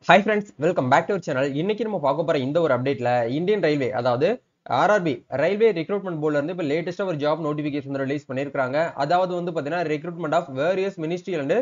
Hi friends, welcome back to our channel. இன்னைக்கு நம்ம பார்க்க போற இந்த ஒரு அப்டேட்ல இந்தியன் ரயில்வே அதாவது ஆர்ஆர்பி ரயில்வே ரெக்ரூட்மெண்ட் போர்ட்ல இருந்து இப்ப லேட்டஸ்டா ஒரு ஜாப் நோட்டிபிகேஷன் ரிலீஸ் பண்ணிருக்காங்க. அதாவது வந்து பாத்தீங்கன்னா recruitment of various ministry and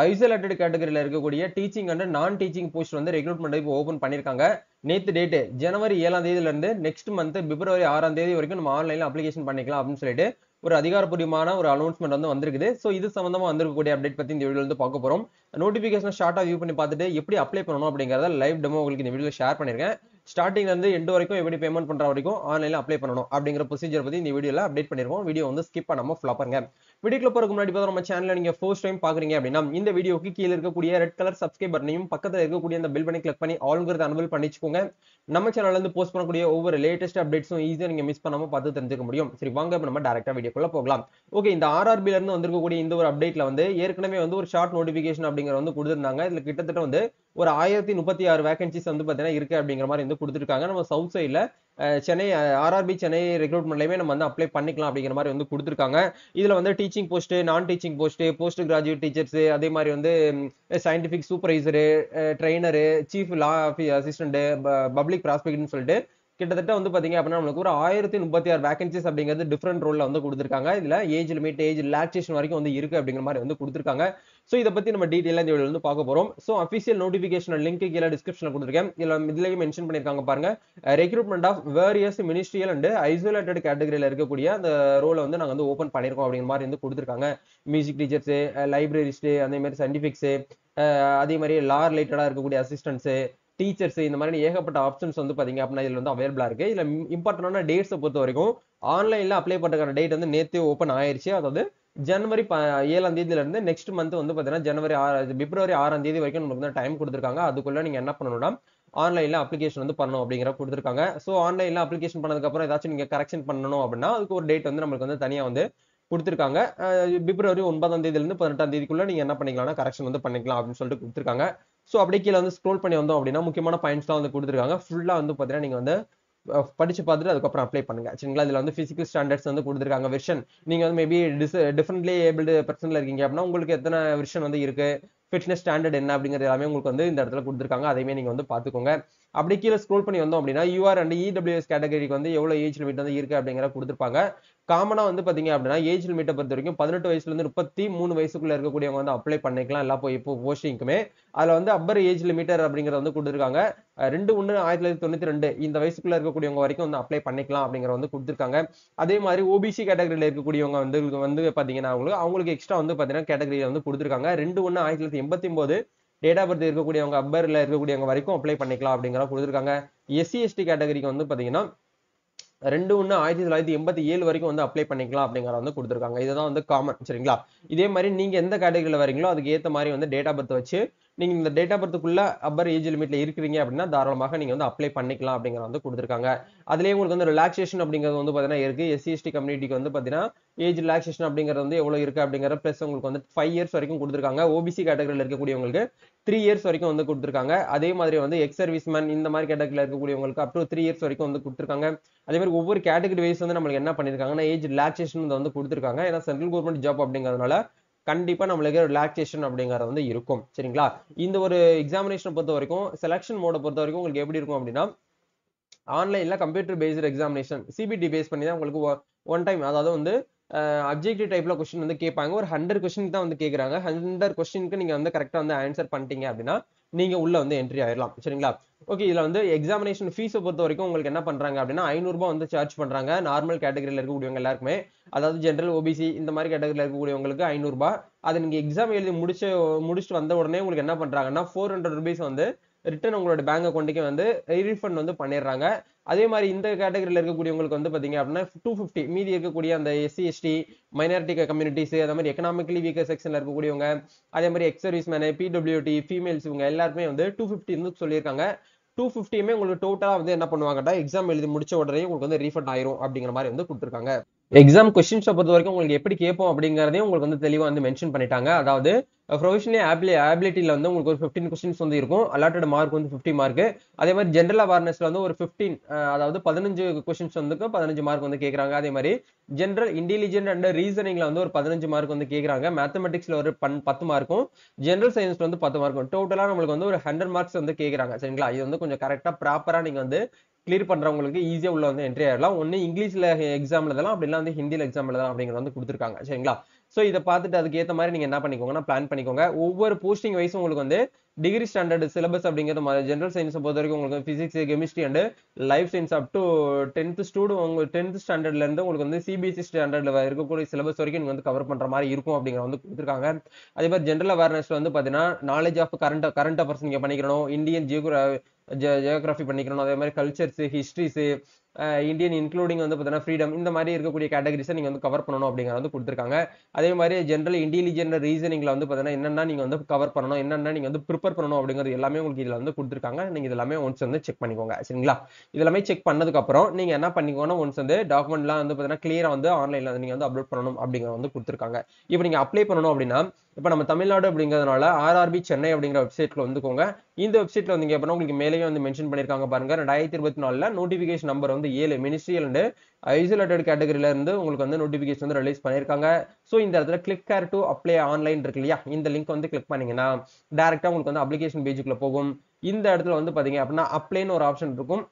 isolated கேட்டகரியில இருக்கக்கூடிய teaching and non teaching post வந்து ரெக்ரூட்மெண்ட் இப்போ ஓபன் பண்ணிருக்காங்க. நேத்து டேட் ஜனவரி 7ஆம் தேதியில இருந்து நெக்ஸ்ட் மந்த் பிப்ரவரி 6ஆம் தேதி வரைக்கும் நம்ம ஆன்லைன்ல அப்ளிகேஷன் பண்ணிக்கலாம் அப்படின்னு சொல்லிட்டு ஒரு அதிகாரப்பூர்வமான ஒரு அனௌன்ஸ்மெண்ட் வந்து வந்திருக்குது. சோ இது சம்பந்தமா வந்திருக்கக்கூடிய அப்டேட் பத்தி இந்த வீடியோல வந்து பார்க்க போறோம். நோட்டிபிகேஷன் ஷார்ட்டா வியூ பண்ணி பார்த்துட்டு எப்படி அப்ளை பண்ணணும் அப்படிங்கறத லைவ் டெமோ உங்களுக்கு இந்த வீடியோல ஷேர் பண்ணிருக்கேன். ஸ்டார்டிங்ல இருந்து எண்ட் வரைக்கும் எப்படி பேமெண்ட் பண்ற வரைக்கும் ஆன்லைன்ல அப்ளை பண்ணணும் அப்படிங்கிற ப்ரொசீஜர் பத்தி இந்த வீடியோல அப்டேட் பண்ணிருக்கோம். வீடியோ வந்து ஸ்கிப் பண்ணாம ஃபுல்லா பாருங்க. வீடியோக்குள்ள போறதுக்கு முன்னாடி பார்த்தா நம்ம சேனல்ல நீங்க ஃபர்ஸ்ட் டைம் பாக்குறீங்க அப்படின்னா இந்த வீடியோக்கு கீழ இருக்கக்கூடிய ரெட் கலர் சப்ஸ்கிரைப் பட்டனையும் பக்கத்துல இருக்கக்கூடிய அந்த பெல் பட்டனை கிளிக் பண்ணி ஆல்ங்கிறத அனபிள் பண்ணிச்சுக்கோங்க. நம்ம சேனல்ல இருந்து போஸ்ட் பண்ணக்கூடிய ஒவ்வொரு லேட்டஸ்ட் அப்டேட்ஸும் ஈஸியா நீங்க மிஸ் பண்ணாம பார்த்து தெரிஞ்சுக்க முடியும். சரி வாங்க இப்ப நம்ம டைரக்டா வீடியோக்குள்ள போகலாம். ஓகே, இந்த ஆர்ஆர்பில இருந்து வந்திருக்கக்கூடிய இந்த ஒரு அப்டேட்ல வந்து ஏற்கனவே வந்து ஒரு ஷார்ட் நோட்டிபிகேஷன் அப்படிங்கிற வந்து கொடுத்திருந்தாங்க. இதுல கிட்டத்தட்ட வந்து ஒரு 1036 வேகன்சிஸ் வந்து பாத்தீங்கன்னா இருக்கு அப்படிங்கிற மாதிரி வந்து கொடுத்திருக்காங்க. நம்ம சவுத் சைட்ல சென்னை ஆர்ஆர்பி சென்னை ரெக்ரூட்மெண்ட்லயுமே நம்ம வந்து அப்ளை பண்ணிக்கலாம் அப்படிங்கிற மாதிரி வந்து கொடுத்திருக்காங்க. இதுல வந்து டீச்சிங் போஸ்ட், நான் teaching post, post graduate teachers, அதே மாதிரி வந்து சயின்டிபிக் சூப்பர்வைசரு, ட்ரெயினரு, சீஃப் லா அசிஸ்டன்ட், பப்ளிக் ப்ராஸ்பெக்ட்னு சொல்லிட்டு கிட்டத்தட்ட வந்து பாத்தீங்க அப்படின்னா நம்மளுக்கு ஒரு 1036 வேகன்சிஸ் அப்படிங்கிறது டிஃபரெண்ட் ரோல்ல வந்து கொடுத்திருக்காங்க. இதுல ஏஜ் லிமிட், ஏஜ் ரிலாக்சேஷன் வரைக்கும் வந்து இருக்கு அப்படிங்கிற மாதிரி வந்து கொடுத்திருக்காங்க. சோ இத பத்தி நம்ம டீடைலா இந்த வீடியோல வந்து பார்க்க போறோம். சோ அபிஷியல் நோட்டிபிகேஷன் லிங்க் கீழ டிஸ்கிரிப்ஷன்ல கொடுத்திருக்கேன். இதுலயே மென்ஷன் பண்ணிருக்காங்க பாருங்க. Recruitment of various ministerial and isolated கேட்டகரியில இருக்கக்கூடிய அந்த ரோலை வந்து நாங்க வந்து ஓபன் பண்ணிருக்கோம் அப்படிங்கிற மாதிரி வந்து கொடுத்திருக்காங்க. மியூசிக் டீச்சர்ஸ், லைப்ரரிஸ்ட், அதே மாதிரி சயின்டிபிக்ஸ், அதே மாதிரி லா ரிலேட்டடா இருக்கக்கூடிய அசிஸ்டன்ட்ஸ், டீச்சர்ஸ், இந்த மாதிரி ஏகப்பட்ட ஆப்ஷன்ஸ் வந்து பாத்தீங்க அப்படின்னா இதுல வந்து அவைலபிளா இருக்கு. இதுல இம்பார்ட்டன்டான டேட்ஸ் பொறுத்த வரைக்கும் ஆன்லைன்ல அப்ளை பண்றதுக்கான டேட் வந்து நேத்தே ஓபன் ஆயிருச்சு. அதாவது ஜனவரி 7ஆம் தேதியில இருந்து நெக்ஸ்ட் மந்த் வந்து பாத்தீங்கன்னா பிப்ரவரி 6ஆம் தேதி வரைக்கும் நமக்கு வந்து டைம் கொடுத்திருக்காங்க. அதுக்குள்ள நீங்க என்ன பண்ணணும்னா ஆன்லைன்ல அப்ளிகேஷன் வந்து பண்ணணும் அப்படிங்கிற கொடுத்திருக்காங்க. சோ ஆன்லைன்ல அப்ளிகேஷன் பண்ணதுக்கு அப்புறம் ஏதாச்சும் நீங்க கரெக்ஷன் பண்ணணும் அப்படின்னா அதுக்கு ஒரு டேட் வந்து நமக்கு வந்து தனியா வந்து கொடுத்திருக்காங்க. பிப்ரவரி 9ஆம் தேதியில இருந்து 18ஆம் தேதிக்குள்ள நீங்க என்ன பண்ணிக்கலாம்னா கரெக்ஷன் வந்து பண்ணிக்கலாம் அப்படின்னு சொல்லிட்டு கொடுத்திருக்காங்க. சோ அப்படியே கீழ வந்து ஸ்க்ரோல் பண்ணி வந்தோம் அப்படின்னா முக்கியமான பாயிண்ட்ஸ்லாம் வந்து கொடுத்திருக்காங்க. ஃபுல்லா வந்து பாத்தீங்கன்னா நீங்க வந்து படிச்சு பார்த்துட்டு அதுக்கப்புறம் அப்ளை பண்ணுங்க. சரிங்களா? இதுல வந்து பிசிக்கல் ஸ்டாண்டர்ட்ஸ் வந்து கொடுத்திருக்காங்க. வெர்ஷன் நீங்க வந்து மேபி டிஃபரெண்ட்லி ஏபிள்டு பர்சன்ல இருக்கீங்க அப்படின்னா உங்களுக்கு எத்தனை வெர்ஷன் வந்து இருக்கு, ஃபிட்னஸ் ஸ்டாண்டர்ட் என்ன அப்படிங்கிறது எல்லாமே உங்களுக்கு வந்து இந்த இடத்துல கொடுத்திருக்காங்க. அதையுமே நீங்க வந்து பாத்துக்கோங்க. அப்படி கீழே ஸ்க்ரோல் பண்ணி வந்தோம் அப்படின்னா யூஆர் அண்ட் இடபிள்யூஎஸ் கேட்டகரிக்கு வந்து எவ்வளவு ஏஜ் லிமிட் வந்து இருக்கு அப்படிங்கிற கொடுத்திருப்பாங்க. காமனா வந்து பாத்தீங்க அப்படின்னா ஏஜ் லிமிட்டை பொறுத்த வரைக்கும் 18 வயசுல இருந்து 33 வயசுக்குள்ள இருக்கக்கூடியவங்க வந்து அப்ளை பண்ணிக்கலாம் எல்லா இப்போ போஸ்டிங்க்குமே. அதுல வந்து அப்பர் ஏஜ் லிமிட்டர் அப்படிங்கறத வந்து கொடுத்திருக்காங்க. 2/1/1992 இந்த வயசுக்குள்ள இருக்கக்கூடியவங்க வரைக்கும் வந்து அப்ளை பண்ணிக்கலாம் அப்படிங்கற வந்து கொடுத்திருக்காங்க. அதே மாதிரி ஓபிசி கேட்டகரியில இருக்கக்கூடியவங்க வந்து பாத்தீங்கன்னா அவங்களுக்கு எக்ஸ்ட்ரா வந்து பாத்தீங்கன்னா கேட்டகரியில வந்து கொடுத்திருக்காங்க. 2/1/1989 டேட் ஆஃப் பர்த் இருக்கக்கூடியவங்க அப்பர்ல இருக்கக்கூடியவங்க வரைக்கும் அப்ளை பண்ணிக்கலாம் அப்படிங்கறத கொடுத்திருக்காங்க. எஸ்சி எஸ்டி கேட்டகரிக்கு வந்து பாத்தீங்கன்னா 2/1/1987 வரைக்கும் வந்து அப்ளை பண்ணிக்கலாம் அப்படிங்கறத வந்து கொடுத்திருக்காங்க. இதுதான் வந்து காமன். சரிங்களா? இதே மாதிரி நீங்க எந்த கேட்டகரியில வரீங்களோ அதுக்கு ஏத்த மாதிரி வந்து டேட் ஆஃப் பர்த் வச்சு நீங்க இந்த டேட் ஆஃப் பர்த்துக்குள்ள அப்பர் ஏஜ் லிமிட்ல இருக்கிறீங்க அப்படின்னா தாராளமாக நீங்க வந்து அப்ளை பண்ணிக்கலாம் அப்படிங்கறத வந்து கொடுத்திருக்காங்க. அதுலயே உங்களுக்கு வந்து ரிலாக்சேஷன் அப்படிங்கிறது வந்து பாத்தீங்கன்னா இருக்கு. எஸ்சி எஸ்டி கம்யூனிட்டிக்கு வந்து பாத்தீங்கன்னா ஏஜ் ரிலாக்சேஷன் அப்படிங்கிறது வந்து எவ்வளவு இருக்கு அப்படிங்கற பிளஸ் உங்களுக்கு வந்து 5 இயர்ஸ் வரைக்கும் கொடுத்திருக்காங்க. ஓபிசி கேட்டகரியில இருக்கக்கூடியவங்களுக்கு 3 இயர்ஸ் வரைக்கும் வந்து கொடுத்திருக்காங்க. அதே மாதிரி வந்து எக்ஸ் சர்வீஸ்மேன் இந்த மாதிரி கேட்டகரியில இருக்கக்கூடியவங்களுக்கு அப் டு 3 இயர்ஸ் வரைக்கும் வந்து கொடுத்திருக்காங்க. அதே மாதிரி ஒவ்வொரு கேட்டகரி வைஸ் வந்து நம்மளுக்கு என்ன பண்ணிருக்காங்கன்னா ஏஜ் ரிலாக்சேஷன் வந்து கொடுத்திருக்காங்க. ஏன்னா சென்ட்ரல் கவர்மெண்ட் ஜாப் அப்படிங்கறதுனால கண்டிப்பா நம்மளுக்கு ரிலாக்சேஷன் அப்படிங்கறது வந்து இருக்கும். சரிங்களா? இந்த ஒரு எக்ஸாமினேஷன் பொறுத்த வரைக்கும் செலக்ஷன் மோட பொறுத்த வரைக்கும் உங்களுக்கு எப்படி இருக்கும் அப்படின்னா ஆன்லைன்ல computer based examination CBT base பண்ணி தான் உங்களுக்கு ஒன் டைம் அதாவது வந்து அப்ஜெக்டிவ் டைப்ல கொஸ்டின் வந்து கேட்பாங்க. ஒரு 100 கொஸ்டின் தான் வந்து கேக்குறாங்க. 100 கொஸ்டினுக்கு நீங்க வந்து கரெக்டா வந்து ஆன்சர் பண்ணிட்டீங்க அப்படின்னா நீங்க உள்ள வந்து என்ட்ரி ஆயிடலாம். சரிங்களா? ஓகே, இதுல வந்து எக்ஸாமினேஷன் ஃபீஸ் பொறுத்த வரைக்கும் உங்களுக்கு என்ன பண்றாங்க அப்படின்னா 500 ரூபாய் வந்து சார்ஜ் பண்றாங்க. நார்மல் கேட்டகரியில இருக்கக்கூடியவங்க எல்லாருக்குமே, அதாவது ஜெனரல், ஓபிசி இந்த மாதிரி கேட்டகரியில இருக்கக்கூடியவங்களுக்கு 500 ரூபாய். அது நீங்க எக்ஸாம் எழுதி முடிச்சுட்டு வந்த உடனே உங்களுக்கு என்ன பண்றாங்கன்னா 400 rupees வந்து ரிட்டர்ன் உங்களோட பேங்க் அக்கௌண்ட்டுக்கு வந்து ரீஃபண்ட் வந்து பண்ணிடுறாங்க. அதே மாதிரி இந்த கேட்டகரியில இருக்கக்கூடியவங்களுக்கு வந்து பாத்தீங்க அப்படின்னா 250 மீதி இருக்கக்கூடிய அந்த எஸ்சி எஸ்டி மைனாரிட்டி கம்யூனிட்டிஸ், அதே மாதிரி எக்கனாமிக்கலி வீக்கர் செக்ஷன்ல இருக்கக்கூடியவங்க, அதே மாதிரி ex service man, PWD, females இவங்க எல்லாருமே வந்து 250 வந்து சொல்லியிருக்காங்க. 250மே உங்களுக்கு டோட்டலா வந்து என்ன பண்ணுவாங்கன்னா எக்ஸாம் எழுதி முடிச்ச உடனே உங்களுக்கு வந்து ரீஃபண்ட் ஆயிரும் அப்படிங்கிற மாதிரி வந்து கொடுத்திருக்காங்க. எக்ஸாம் கொஸ்டின்ஸை பொறுத்த வரைக்கும் உங்களுக்கு எப்படி கேட்போம் அப்படிங்கிறதையும் உங்களுக்கு வந்து தெளிவாக வந்து மென்ஷன் பண்ணிட்டாங்க. அதாவது ப்ரொஃபஷனலி ஆபிலிட்டியில் வந்து உங்களுக்கு ஒரு 15 கொஸ்டின்ஸ் வந்து இருக்கும். அலாட்டட் மார்க் வந்து 50 மார்க். அதே மாதிரி ஜென்ரல் அவேர்னஸ்ல வந்து ஒரு 15 அதாவது 15 கொஸ்டின்ஸ் வந்து 15 மார்க் வந்து கேட்குறாங்க. அதே மாதிரி ஜென்ரல் இன்டெலிஜென்ட் அண்ட் ரீசனிங்ல வந்து ஒரு 15 மார்க் வந்து கேட்குறாங்க. மேத்தமெட்டிக்ஸ்ல ஒரு 10 மார்க்கும், ஜென்ரல் சயின்ஸ்ல வந்து 10 மார்க்கும். டோட்டலாக நம்மளுக்கு வந்து ஒரு 100 மார்க்ஸ் வந்து கேட்குறாங்க. சரிங்களா? இது வந்து கொஞ்சம் கரெக்டாக ப்ராப்பராக நீங்கள் வந்து கிளியர் பண்றவங்களுக்கு ஈஸியா உள்ள வந்து என்ட்ரி ஆயிடலாம். ஒன்னு இங்கிலீஷ்ல எக்ஸாம் எழுதலாம், அப்படி இல்ல வந்து ஹிந்தில எக்ஸாம் எழுதலாம் அப்படிங்கறது வந்து கொடுத்துருக்காங்க. சரிங்களா? சோ இதை பார்த்துட்டு அதுக்கு ஏத்த மாதிரி நீங்க என்ன பண்ணிக்கோங்கன்னா பிளான் பண்ணிக்கோங்க. ஒவ்வொரு போஸ்டிங் வைஸ் உங்களுக்கு வந்து டிகிரி ஸ்டாண்டர்ட் சிலபஸ் அப்படிங்கிறது மாதிரி ஜெனரல் சயின்ஸ் பொறுத்த வரைக்கும் உங்களுக்கு physics, chemistry and life science up to 10th student உங்க 10th ஸ்டாண்டர்ட்ல இருந்து உங்களுக்கு வந்து சிபிஎஸ்இ ஸ்டாண்டர்ட்ல இருக்கக்கூடிய சிலபஸ் வரைக்கும் நீங்க வந்து கவர் பண்ற மாதிரி இருக்கும் அப்படிங்கிற வந்து கொடுத்துருக்காங்க. அதே மாதிரி ஜெனரல் அவேர்னஸ்ல வந்து பாத்தீங்கன்னா நாலேஜ் ஆஃப் கரண்ட் அஃபேர்ஸ் நீங்க பண்ணிக்கணும். இந்தியன் ஜியோகிராஃபி பண்ணிக்கணும். அதே மாதிரி கல்ச்சர்ஸ், ஹிஸ்ட்ரிஸ், இந்தியன் இன்க்ளூடிங் வந்து பார்த்தீங்கன்னா ஃப்ரீடம், இந்த மாதிரி இருக்கக்கூடிய கேட்டகரிஸை நீங்க வந்து கவர் பண்ணணும் அப்படிங்கிறத வந்து கொடுத்துருக்காங்க. அதே மாதிரி ஜென்ரல் இன்டெலிஜென்ட் ரீசனிங்ல வந்து பார்த்தீங்கன்னா என்னென்ன நீங்க வந்து கவர் பண்ணணும், என்னென்ன நீங்க வந்து ப்ரிப்பேர் பண்ணணும் அப்படிங்கிறது எல்லாமே உங்களுக்கு இதுல வந்து கொடுத்துருக்காங்க. நீங்க இதெல்லாமே ஒன்ஸ் வந்து செக் பண்ணிக்கோங்க. சரிங்களா? இதெல்லாமே செக் பண்ணதுக்கு அப்புறம் நீங்க என்ன பண்ணிக்கோங்கன்னா ஒன்ஸ் வந்து டாக்குமெண்ட்லாம் வந்து பார்த்தீங்கன்னா கிளியரா வந்து ஆன்லைன்ல நீங்க வந்து அப்லோட் பண்ணணும் அப்படிங்கிற வந்து கொடுத்துருக்காங்க. இப்போ நீங்க அப்ளை பண்ணணும் அப்படின்னா இப்போ நம்ம தமிழ்நாடு அப்படிங்கிறதுனால ஆர்ஆர்பி சென்னை அப்படிங்கிற வெப்சைட்ல வந்துக்கோங்க. இந்த வெப்சைட்ல வந்து அப்படின்னா உங்களுக்கு மேலேயே வந்து மென்ஷன் பண்ணிருக்காங்க பாருங்க. 2024 நோட்டிபிகேஷன் நம்பர் வந்து 7 மினிஸ்ட்ரியல் அண்ட் ஐசோலேட்டட் கேட்டகரியில இருந்து உங்களுக்கு வந்து நோட்டிபிகேஷன் வந்து ரிலீஸ் பண்ணிருக்காங்க. சோ இந்த இடத்துல click care to apply online இருக்கு இல்லையா, இந்த லிங்க் வந்து கிளிக் பண்ணீங்கன்னா டைரக்டா உங்களுக்கு வந்து அப்ளிகேஷன் பேஜுக்குள்ள போகும். இந்த இடத்துல வந்து பாத்தீங்க அப்படின்னா அப்ளைன்னு ஒரு ஆப்ஷன் இருக்கும்.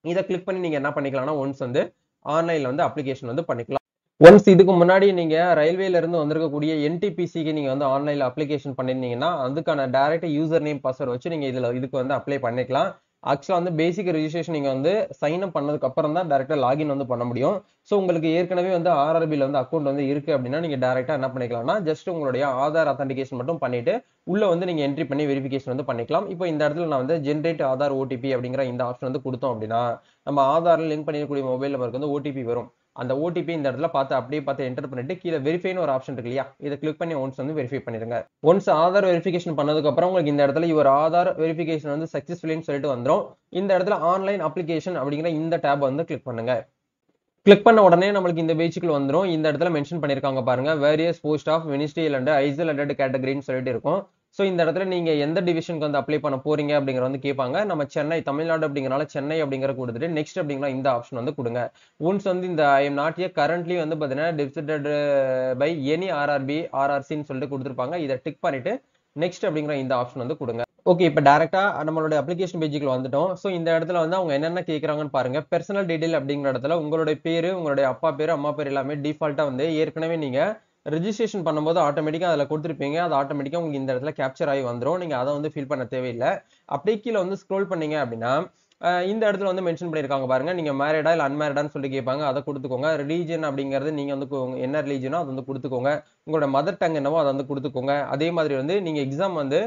இதை கிளிக் பண்ணி நீங்க என்ன பண்ணிக்கலாம்னா ஒன்ஸ் வந்து ஆன்லைன்ல வந்து அப்ளிகேஷன் வந்து பண்ணிக்கலாம். ஒன்ஸ் இதுக்கு முன்னாடி நீங்க ரயில்வேல இருந்து வந்திருக்கக்கூடிய என்டிபிசிக்கு நீங்க வந்து ஆன்லைன்ல அப்ளிகேஷன் பண்ணிருந்தீங்கன்னா அதுக்கான டைரக்ட் யூசர் நேம் பாஸ்வேர்ட் வச்சு நீங்க இதுக்கு வந்து அப்ளை பண்ணிக்கலாம். ஆக்சுவலா வந்து பேசிக் ரெஜிஸ்ட்ரேஷன் நீங்க வந்து சைன் அப் பண்ணதுக்கு அப்புறம் தான் டைரக்டா லாகின் வந்து பண்ண முடியும். சோ உங்களுக்கு ஏற்கனவே வந்து ஆர்ஆர்பில வந்து அக்கௌண்ட் வந்து இருக்கு அப்படின்னா நீங்க டைரக்டா என்ன பண்ணிக்கலாம்னா ஜஸ்ட் உங்களுடைய ஆதார் அத்தன்டிகேஷன் மட்டும் பண்ணிட்டு உள்ள வந்து நீங்க என்ட்ரி பண்ணி வெரிஃபிகேஷன் வந்து பண்ணிக்கலாம். இப்போ இந்த இடத்துல நான் வந்து ஜென்ரேட் ஆதார் ஓடிபி அப்படிங்கிற இந்த ஆப்ஷன் வந்து கொடுத்தோம் அப்படின்னா நம்ம ஆதார்ல லிங்க் பண்ணிருக்கக்கூடிய மொபைல் நம்பருக்கு வந்து ஓடிபி வரும். அந்த ஓடிபி இந்த இடத்துல பார்த்து என்டர் பண்ணிட்டு கீழே வெரிஃபைன்னு ஒரு ஆப்ஷன் இருக்கு இல்லையா, இதை கிளிக் பண்ணி ஒன்ஸ் வந்து வெரிஃபை பண்ணிருங்க. ஒன்ஸ் ஆதார் வெரிஃபிகேஷன் பண்ணதுக்கு அப்புறம் உங்களுக்கு இந்த இடத்துல இவர் ஆதார் வெரிஃபிகேஷன் வந்து சக்சஸ்ஃபுல்லின்னு சொல்லிட்டு வந்துரும். இந்த இடத்துல ஆன்லைன் அப்ளிகேஷன் அப்படிங்கிற இந்த டேப் வந்து கிளிக் பண்ணுங்க. கிளிக் பண்ண உடனே நம்மளுக்கு இந்த பேஜுக்குள்ள வந்துரும். இந்த இடத்துல மென்ஷன் பண்ணிருக்காங்க பாருங்க, various post of ministerial and isolated கேட்டகரின்னு சொல்லிட்டு இருக்கும். சோ இந்த இடத்துல நீங்க எந்த டிவிஷனுக்கு வந்து அப்ளை பண்ண போறீங்க அப்படிங்கிற வந்து கேட்பாங்க. நம்ம சென்னை தமிழ்நாடு அப்படிங்கறனால சென்னை அப்படிங்கிற கொடுத்துட்டு நெக்ஸ்ட் அப்படிங்கிற இந்த ஆப்ஷன் வந்து கொடுங்க. ஒன்ஸ் வந்து இந்த I am not here currently வந்து பாத்தீங்கன்னா டிசிடெட் பை எனி ஆர்ஆர்பி ஆர்ஆர்சின்னு சொல்லிட்டு கொடுத்துருப்பாங்க. இதை டிக் பண்ணிட்டு நெக்ஸ்ட் அப்படிங்கிற இந்த ஆப்ஷன் வந்து கொடுங்க. ஓகே, இப்போ டைரக்டா நம்மளோட அப்ளிகேஷன் பேஜுக்குள்ள வந்துட்டோம். ஸோ இந்த இடத்துல வந்து அவங்க என்னென்ன கேட்குறாங்கன்னு பாருங்க. பர்சனல் டீடைல் அப்படிங்கிற இடத்துல உங்களுடைய பேரு, உங்களுடைய அப்பா பேரு, அம்மா பேர் எல்லாமே டிஃபால்ட்டா வந்து ஏற்கனவே நீங்க ரெஜிஸ்ட்ரேஷன் பண்ணும்போது ஆட்டோமேட்டிக்கா அதில் கொடுத்துருப்பீங்க. அது ஆட்டோமேட்டிக்கா உங்களுக்கு இந்த இடத்துல கேப்சர் ஆகி வந்துடும். நீங்க அதை வந்து ஃபில் பண்ண தேவையில்லை. அப்படியே கீழே வந்து ஸ்க்ரோல் பண்ணீங்க அப்படின்னா இந்த இடத்துல வந்து மென்ஷன் பண்ணிருக்காங்க பாருங்க, நீங்க மேரிடா இல்ல அன்மேரிடான்னு சொல்லி கேட்பாங்க. அதை கொடுத்துக்கோங்க. ரிலீஜன் அப்படிங்கிறது நீங்க வந்து என்ன ரிலீஜனோ அதை வந்து கொடுத்துக்கோங்க. உங்களோட மதர் டங் என்னவோ அதை வந்து கொடுத்துக்கோங்க. அதே மாதிரி வந்து நீங்க எக்ஸாம் வந்து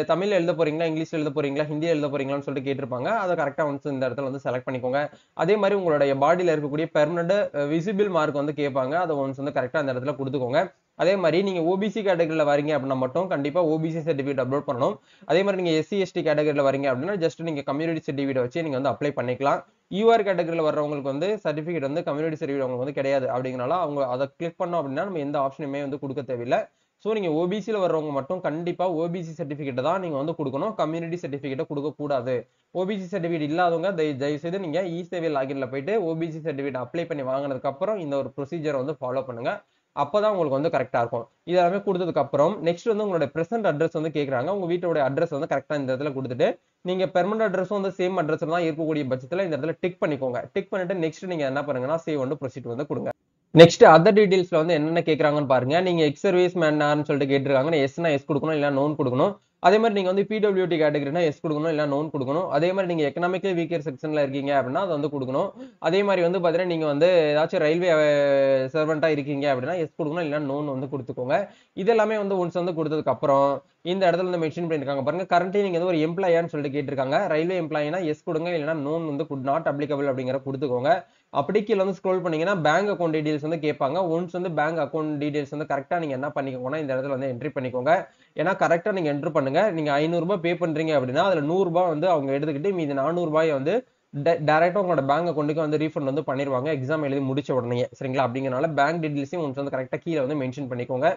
தமிழ்ல எழுத போறீங்களா, இங்கிலீஷ்ல எழுத போறீங்களா, ஹிந்தியில எழுத போறீங்களான்னு சொல்லிட்டு கேட்டிருப்பாங்க. அதை கரெக்டா வந்து இந்த இடத்துல வந்து செலக்ட் பண்ணிக்கோங்க. அதே மாதிரி உங்களுடைய பாடியில இருக்கக்கூடிய பெர்மனன்ட் விசிபிள் மார்க் வந்து கேட்பாங்க. அதை ஒன்ஸ் வந்து கரெக்டா அந்த இடத்துல கொடுத்துக்கோங்க. அதே மாதிரி நீங்க ஓபிசி கேட்டகரியில வரீங்க அப்படின்னா மட்டும் கண்டிப்பா ஓபிசி சர்டிபிகேட் அப்லோட் பண்ணணும். அதே மாதிரி நீங்க எஸ்சி எஸ்டி கேட்டகரியில வரீங்க அப்படின்னா ஜஸ்ட் நீங்க கம்யூனிட்டி சர்டிபிகேட் வச்சு நீங்க வந்து அப்ளை பண்ணிக்கலாம். யூஆர் கேட்டகரியில வர்றவங்களுக்கு வந்து சர்டிபிகேட் வந்து கம்யூனிட்டி சர்டிபிகேட் அவங்களுக்கு வந்து கிடையாது. அப்படிங்கறனால அவங்க அதை கிளிக் பண்ணோம் அப்படின்னா நம்ம எந்த ஆப்ஷனுமே வந்து கொடுக்க தேவையில்லை. ஸோ நீங்க ஓபிசியில் வர்றவங்க மட்டும் கண்டிப்பா ஓபிசி சர்டிபிகேட் தான் நீங்க வந்து கொடுக்கணும். கம்யூனிட்டி சர்டிபிகேட்டை கொடுக்க கூடாது. ஓபிசி சர்டிபிகேட் இல்லாதவங்க தயவு செய்து நீங்க இ சேவை லாகின்ல போயிட்டு ஓபிசி சர்டிபிகேட் அப்ளை பண்ணி வாங்கினதுக்கு அப்புறம் இந்த ஒரு ப்ரொசீஜரை வந்து ஃபாலோ பண்ணுங்க. அப்பதான் உங்களுக்கு வந்து கரெக்டா இருக்கும். இது எல்லாமே கொடுத்ததுக்கு அப்புறம் நெக்ஸ்ட் வந்து உங்களோட பிரசன்ட் அட்ரஸ் வந்து கேட்கறாங்க. உங்க வீட்டோட அட்ரஸ் வந்து கரெக்டா இந்த இடத்துல கொடுத்துட்டு நீங்க பெர்மனன்ட் அட்ரஸும் வந்து சேம் அட்ரஸ் தான் இருக்கக்கூடிய பட்சத்துல இந்த இடத்துல டிக் பண்ணிக்கோங்க. டிக் பண்ணிட்டு நெக்ஸ்ட் நீங்க என்ன பண்ணுங்கன்னா சேவ் வந்து ப்ரொசீட் வந்து கொடுங்க. நெக்ஸ்ட் அதர் டீடைல்ஸ்ல வந்து என்னென்ன கேட்கறாங்கன்னு பாருங்க. நீங்க எக்ஸ் சர்வீஸ் மேன் சொல்லிட்டு கேட்டிருக்காங்க. எஸ்னா எஸ் கொடுக்கணும், இல்ல நோன் கொடுக்கணும். அதே மாதிரி நீங்க வந்து பிடபிள்யூடி கேட்டகரினா எஸ் கொடுக்கணும், இல்ல நோன் கொடுக்கணும். அதே மாதிரி நீங்க எக்கனாமிக்கலி வீக்கர் செக்ஷன்ல இருக்கீங்க அப்படின்னா அது வந்து கொடுக்கணும். அதே மாதிரி வந்து பாத்தீங்கன்னா நீங்க வந்து ஏதாச்சும் ரயில்வே சர்வெண்டா இருக்கீங்க அப்படின்னா எஸ் கொடுக்கணும், இல்ல நோன் வந்து கொடுத்துக்கோங்க. இதெல்லாமே வந்து ஒன்ஸ் வந்து கொடுத்ததுக்கு அப்புறம் இந்த இடத்துல வந்து மென்ஷன் பண்ணிருக்காங்க பாருங்க. கரண்ட்லி நீங்க வந்து ஒரு எம்ப்ளாயான்னு சொல்லிட்டு கேட்டிருக்காங்க. ரயில்வே எம்ப்ளாயினா எஸ் கொடுங்க, இல்லைன்னா நோன் வந்து நாட் அப்ளிகபிள் அப்படிங்கிற கொடுத்துக்கோங்க. அப்படி கீழே வந்து ஸ்க்ரோல் பண்ணீங்கன்னா பேங்க் அக்கௌண்ட் டீடைல்ஸ் வந்து கேட்பாங்க. ஒன்ஸ் வந்து பேங்க் அக்கௌண்ட் டீடைல்ஸ் வந்து கரெக்டா நீங்க என்ன பண்ணிக்கோங்கன்னா இந்த இடத்துல வந்து என்ட்ரி பண்ணிக்கோங்க. ஏன்னா கரெக்டா நீங்க என்ட்ரு பண்ணுங்க. நீங்க 500 ரூபாய் பே பண்றீங்க அப்படின்னா அதுல 100 ரூபாய் வந்து அவங்க எடுத்துக்கிட்டு மீதி 400 ரூபாய் வந்து டைரக்டா உங்களோட பேங்க் அக்கௌண்ட்டுக்கு வந்து ரீஃபண்ட் வந்து பண்ணிடுவாங்க எக்ஸாம் எழுதி முடிச்ச உடனே, சரிங்களா? அப்படிங்கறனால பேங்க் டீடைல்ஸையும் உங்களுக்கு வந்து கரெக்டா கீழே வந்து மென்ஷன் பண்ணிக்கோங்க.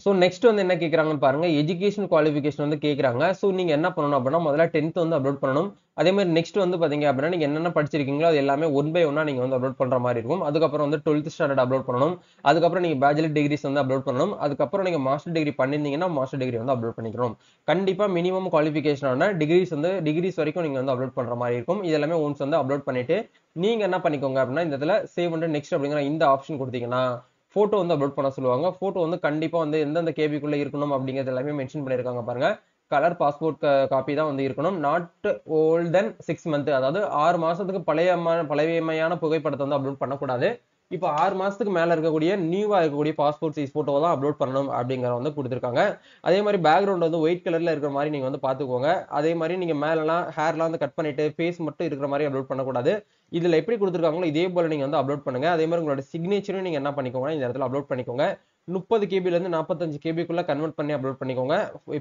ஸோ நெக்ஸ்ட் வந்து என்ன கேட்குறாங்கன்னு பாருங்க, எஜுகேஷன் குவாலிஃபிகேஷன் வந்து கேட்குறாங்க. ஸோ நீங்க என்ன பண்ணணும் அப்படின்னா, முதல்ல 10th வந்து அப்லோட் பண்ணணும். அதே மாதிரி நெக்ஸ்ட் வந்து பாத்தீங்க அப்படின்னா, நீங்க என்னென்ன படிச்சிருக்கீங்களோ அது எல்லாமே ஒன் பை ஒன்னா நீங்க வந்து அப்லோட் பண்ற மாதிரி இருக்கும். அதுக்கப்புறம் வந்து 12th ஸ்டாண்டர்ட் அப்லோட் பண்ணணும். அதுக்கப்புறம் நீங்க பேச்சுலர் டிகிரிஸ் வந்து அப்லோட் பண்ணணும். அதுக்கப்புறம் நீங்க மாஸ்டர் டிகிரி பண்ணிருந்தீங்கன்னா மாஸ்டர் டிகிரி வந்து அப்லோட் பண்ணிக்கணும். கண்டிப்பா மினிமம் குவாலிஃபிகேஷனான டிகிரிஸ் வரைக்கும் நீங்க வந்து அப்லோட் பண்ற மாதிரி இருக்கும். இது எல்லாமே ஒன்ஸ் வந்து அப்லோட் பண்ணிட்டு நீங்க என்ன பண்ணிக்கோங்க அப்படின்னா, இந்த இடத்துல சேவ் வந்து நெக்ஸ்ட் அப்படிங்கிற இந்த ஆப்ஷன் கொடுத்தீங்கன்னா போட்டோ வந்து அப்லோட் பண்ண சொல்லுவாங்க. போட்டோ வந்து கண்டிப்பா வந்து எந்தெந்த கேபிக்குள்ள இருக்கணும் அப்படிங்கிறது எல்லாமே மென்ஷன் பண்ணிருக்காங்க பாருங்க. கலர் பாஸ்போர்ட் காப்பி தான் வந்து இருக்கணும். நாட் ஓல்ட் தென் 6 மந்த், அதாவது 6 மாசத்துக்கு பழையமையான புகைப்படத்தை வந்து அப்லோட் பண்ணக்கூடாது. இப்போ 6 மாசத்துக்கு மேல இருக்கக்கூடிய நியூவா இருக்கக்கூடிய பாஸ்போர்ட் சைஸ் போட்டோ தான் அப்லோட் பண்ணணும் அப்படிங்கிற வந்து கொடுத்துருக்காங்க. அதே மாதிரி பேக்ரவுண்ட் வந்து ஒயிட் கலர்ல இருக்கிற மாதிரி நீங்க வந்து பாத்துக்கோங்க. அதே மாதிரி நீங்க மேலலாம் ஹேர்லாம் வந்து கட் பண்ணிட்டு ஃபேஸ் மட்டும் இருக்கிற மாதிரி அப்லோட் பண்ணக்கூடாது. இதுல எப்படி கொடுத்துருக்காங்களோ இதே போல நீங்க வந்து அப்லோட் பண்ணுங்க. அதே மாதிரி உங்களோட சிக்னேச்சரும் நீங்க என்ன பண்ணிக்கோங்க, இந்த இடத்துல அப்லோட் பண்ணிக்கோங்க. 30 கேபில இருந்து 45 கேபிக்குள்ள கன்வெர்ட் பண்ணி அப்லோட் பண்ணிக்கோங்க.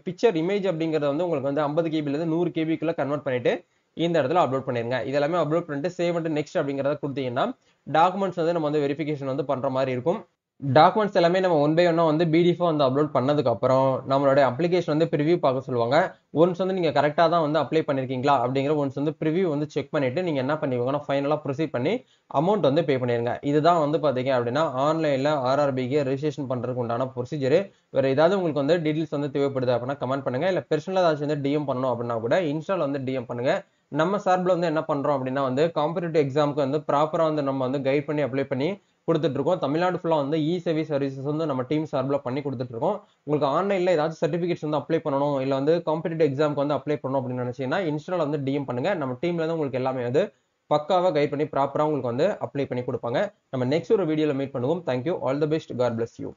பிக்சர் இமேஜ் அப்படிங்கறது வந்து உங்களுக்கு வந்து 50 கேபில இருந்து 100 கேபிக்குள்ள கன்வெர்ட் பண்ணிட்டு இந்த இடத்துல அப்லோட் பண்ணிருங்க. இதெல்லாமே அப்லோட் பண்ணிட்டு சேவ் அண்ட் நெக்ஸ்ட் அப்படிங்கறத கொடுத்தீங்கன்னா டாக்குமெண்ட்ஸ் வந்து நம்ம வந்து வெரிஃபிகேஷன் வந்து பண்ற மாதிரி இருக்கும். டாக்குமெண்ட்ஸ் எல்லாமே நம்ம ஒன் பை ஒன்னா வந்து பிடிஎஃப் வந்து அப்லோட் பண்ணதுக்கு அப்புறம் நம்மளோட அப்ளிகேஷன் வந்து ப்ரிவியூ பார்க்க சொல்லுவாங்க. ஒன்ஸ் வந்து நீங்க கரெக்டா தான் வந்து அப்ளை பண்ணிருக்கீங்களா அப்படிங்கிற ஒன்ஸ் வந்து ப்ரிவியூ வந்து செக் பண்ணிட்டு நீங்க என்ன பண்ணிக்கோங்கன்னா ஃபைனலா ப்ரொசீட் பண்ணி அமௌண்ட் வந்து பே பண்ணிருங்க. இதுதான் வந்து பாத்தீங்க அப்படின்னா ஆன்லைன்ல ஆர்ஆர்பிக்கு ரெஜிஸ்ட்ரேஷன் பண்றதுக்கு உண்டான ப்ரொசீஜர். வேற ஏதாவது உங்களுக்கு வந்து டீடைல்ஸ் வந்து தேவைப்படுது அப்படின்னா கமெண்ட் பண்ணுங்க. இல்ல பெர்சனலா ஏதாச்சும் வந்து டிஎம் பண்ணணும் அப்படின்னா கூட இன்ஸ்டால வந்து டிஎம் பண்ணுங்க. நம்ம சார்பில் வந்து என்ன பண்றோம் அப்படின்னா வந்து காம்படிட்டிவ் எக்ஸாமுக்கு வந்து ப்ராப்பரா வந்து நம்ம வந்து கைட் பண்ணி அப்ளை பண்ணி கொடுத்துட்டு இருக்கோம். தமிழ்நாடு ஃபுல்லா வந்து சர்வீசஸ் வந்து நம்ம டீம் சார்பில் பண்ணி கொடுத்துட்டு இருக்கோம். உங்களுக்கு ஆன்லைன்ல ஏதாச்சும் சர்டிபிகேட்ஸ் வந்து அப்ளை பண்ணணும், இல்ல வந்து காம்படிட்டிவ் எக்ஸாமுக்கு வந்து அப்ளை பண்ணணும் அப்படின்னு நினைச்சீங்கன்னா இன்ஸ்டால வந்து டிஎம் பண்ணுங்க. நம்ம டீம்ல இருந்து உங்களுக்கு எல்லாமே வந்து பக்காவா கைட் பண்ணி ப்ராப்பரா உங்களுக்கு வந்து அப்ளை பண்ணி கொடுப்பாங்க. நம்ம நெக்ஸ்ட் ஒரு வீடியோல மீட் பண்ணுவோம். Thank you. All the best. God bless you.